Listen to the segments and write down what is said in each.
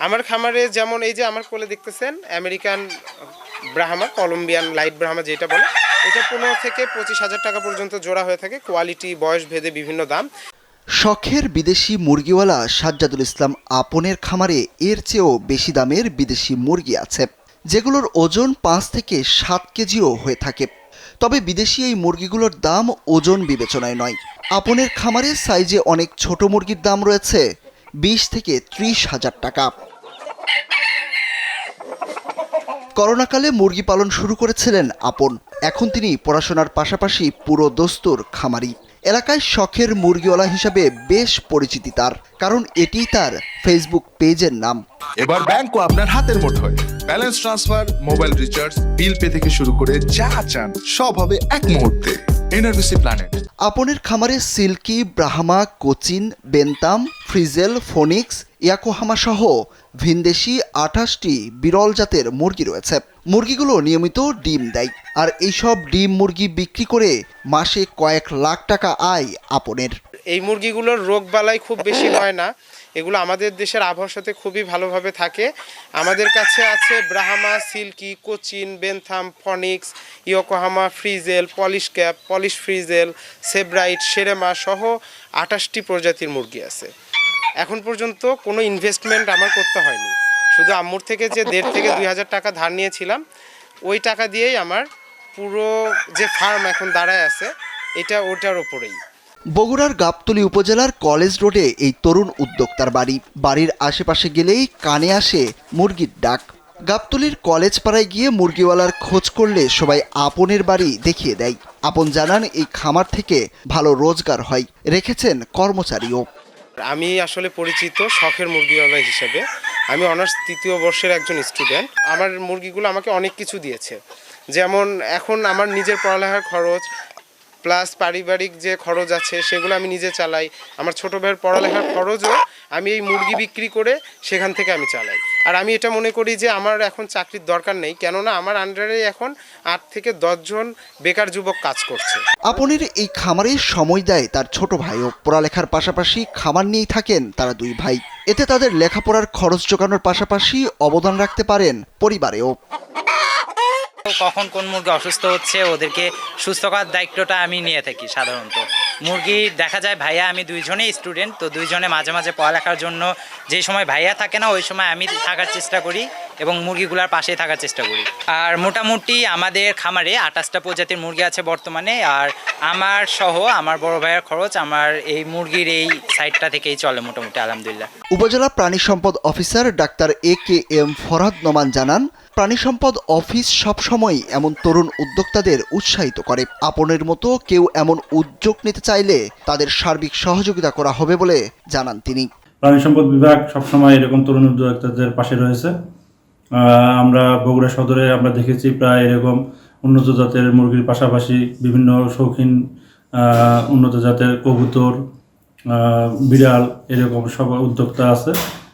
আমার খামারে যেমন এই যে আমার কোলে দেখতেছেন American Brahma, Columbian light Brahma যেটা বলে, এটা 15 থেকে 25,000 টাকা পর্যন্ত জোড়া হয়ে থাকে। কোয়ালিটি বয়স ভেদে বিভিন্ন দাম। শখের বিদেশি মুরগিওয়ালা সাজ্জাদুল ইসলাম আপনের খামারে এর চেয়েও বেশি দামের বিদেশি মুরগি আছে, যেগুলোর ওজন 5 থেকে 7 কেজিও হয়ে থাকে। তবে বিদেশি এই মুরগিগুলোর দাম ওজন বিবেচনায় নয়। আপনের খামারে সাইজে অনেক ছোট মুরগির দাম রয়েছে 20 থেকে 30,000 টাকা। করোনাকালে মুরগি পালন শুরু করেছিলেন আপন। এখন তিনি পড়াশোনার পাশাপাশি পুরো দস্তুর খামারি। এলাকায় শখের মুরগিওয়ালা হিসাবে বেশ পরিচিতি তার, কারণ এটিই তার ফেসবুক পেজের নাম। এবার ব্যাংকও আপনার হাতের মুঠোয়। Balance transfer, mobile recharge, bill pay থেকে শুরু করে যা চান সব হবে এক মুহূর্তে। এনআরবিসি প্ল্যানেট। আপনের খামারে silkie, Brahma, Cochin, bantam, frizzle, phoenix, Yokohama সহ ভিনদেশি 28টি বিরল জাতের মুরগি রয়েছে। মুরগিগুলো নিয়মিত ডিম দেয়, আর এইসব ডিম মুরগি বিক্রি করে মাসে কয়েক লাখ টাকা আয় আপনের। এই মুরগিগুলোর রোগ বালাই খুব বেশি হয় না। এগুলো আমাদের দেশের আবহাওয়ার সাথে খুবই ভালোভাবে থাকে। আমাদের কাছে আছে Brahma, silkie, Cochin, bantam, phoenix, Yokohama, frizzle, Polish cap, Polish frizzle, Sebright, Serama সহ 28টি প্রজাতির মুরগি আছে। এখন পর্যন্ত কোনো ইনভেস্টমেন্ট আমার করতে হয়নি। শুধু আম্মুর থেকে যে 1.5 থেকে 2,000 টাকা ধার নিয়েছিলাম, ওই টাকা দিয়েই আমার পুরো যে ফার্ম এখন দাঁড়ায় আছে এটা ওটার ওপরেই। বগুড়ার গাবতলী উপজেলার কলেজ রোডে এই তরুণ উদ্যোক্তার বাড়ি। বাড়ির আশেপাশে গেলেই কানে আসে মুরগির ডাক। গাবতলীর কলেজ পাড়ায় গিয়ে মুরগিওয়ালার খোঁজ করলে সবাই আপনের বাড়ি দেখিয়ে দেয়। আপন জানান এই খামার থেকে ভালো রোজগার হয়, রেখেছেন কর্মচারীও। আমি আসলে পরিচিত শখের মুরগিওয়ালা হিসেবে। আমি অনার্স 3য় বর্ষের একজন স্টুডেন্ট। আমার মুরগিগুলো আমাকে অনেক কিছু দিয়েছে, যেমন এখন আমার নিজের পড়ালেখার খরচ প্লাস পারিবারিক যে খরচ আছে সেগুলো আমি নিজে চালাই। আমার ছোটো ভাইয়ের পড়ালেখার খরচও আমি এই মুরগি বিক্রি করে সেখান থেকে আমি চালাই। আর আমি এটা মনে করি যে আমার এখন চাকরির দরকার নেই, কেননা আমার আন্ডারে এখন 8 থেকে 10 জন বেকার যুবক কাজ করছে। আপনের এই খামারে সময় দেয় তার ছোট ভাইও। পড়ালেখার পাশাপাশি খামার নিয়েই থাকেন তারা দুই ভাই। এতে তাদের লেখাপড়ার খরচ জোগানোর পাশাপাশি অবদান রাখতে পারেন পরিবারেও। কখন কোন মুরগি অসুস্থ হচ্ছে ওদেরকে সুস্থ করার দায়িত্বটা আমি নিয়ে থাকি। সাধারণত মুরগি দেখা যায় ভাইয়া আমি দুইজনেই স্টুডেন্ট, তো দুইজনে মাঝে মাঝে পড়ালেখার জন্য যে সময় ভাইয়া থাকে না ওই সময় আমি থাকার চেষ্টা করি এবং মুরগিগুলোর পাশেই থাকার চেষ্টা করি। আর মোটামুটি আমাদের খামারে 28টা প্রজাতির মুরগি আছে বর্তমানে। আর আমার সহ আমার বড় ভাইয়ের খরচ আমার এই মুরগির এই সাইডটা থেকেই চলে মোটামুটি, আলহামদুলিল্লাহ। উপজেলা প্রাণী সম্পদ officer doctor AKM Farhad Noman জানান, প্রাণী সম্পদ অফিস সবসময় এমন তরুণ উদ্যোক্তাদের উৎসাহিত করে। আপনের মতো কেউ এমন উদ্যোগ নিতে চাইলে তাদের সার্বিক সহযোগিতা করা হবে বলে জানান তিনি। প্রাণী সম্পদ বিভাগ সবসময় এরকম তরুণ উদ্যোক্তাদের পাশে রয়েছে। আমরা বগুড়া সদরে আমরা দেখেছি প্রায় এরকম উন্নত জাতের মুরগির পাশাপাশি বিভিন্ন শৌখিন উন্নত জাতের কবুতর, বিড়াল এরকম সব উদ্যোক্তা আছে।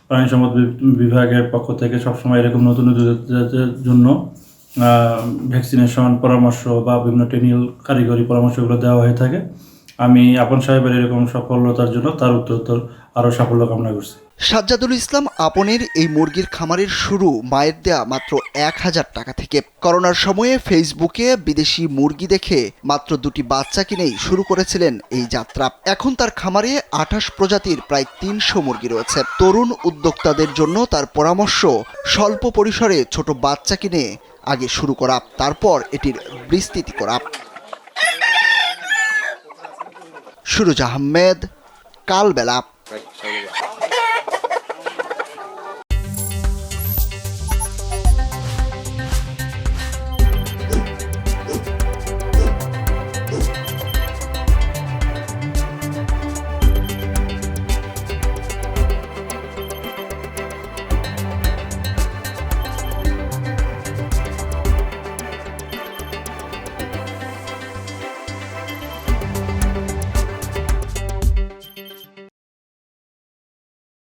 প্রাণী সম্পদ বিভাগের পক্ষ থেকে সবসময় এরকম নতুন উদ্যোক্তাদের জন্য ভ্যাকসিনেশন পরামর্শ বা বিভিন্ন টেকনিক্যাল কারিগরি পরামর্শগুলো দেওয়া হয়ে থাকে। আমি আপন সাহেবের এরকম সফলতার জন্য তার উত্তরোত্তর আরও সাফল্য কামনা করছি। সাজ্জাদুল ইসলাম আপনের এই মুরগির খামারের শুরু মায়ের দেয়া মাত্র 1,000 টাকা থেকে। করোনার সময়ে ফেসবুকে বিদেশি মুরগি দেখে মাত্র 2টি বাচ্চা কিনেই শুরু করেছিলেন এই যাত্রা। এখন তার খামারে 28 প্রজাতির প্রায় 300 মুরগি রয়েছে। তরুণ উদ্যোক্তাদের জন্য তার পরামর্শ, স্বল্প পরিসরে ছোট বাচ্চা কিনে আগে শুরু করা, তারপর এটির বিস্তৃতি করা। সুরজ আহমেদ, কালবেলা।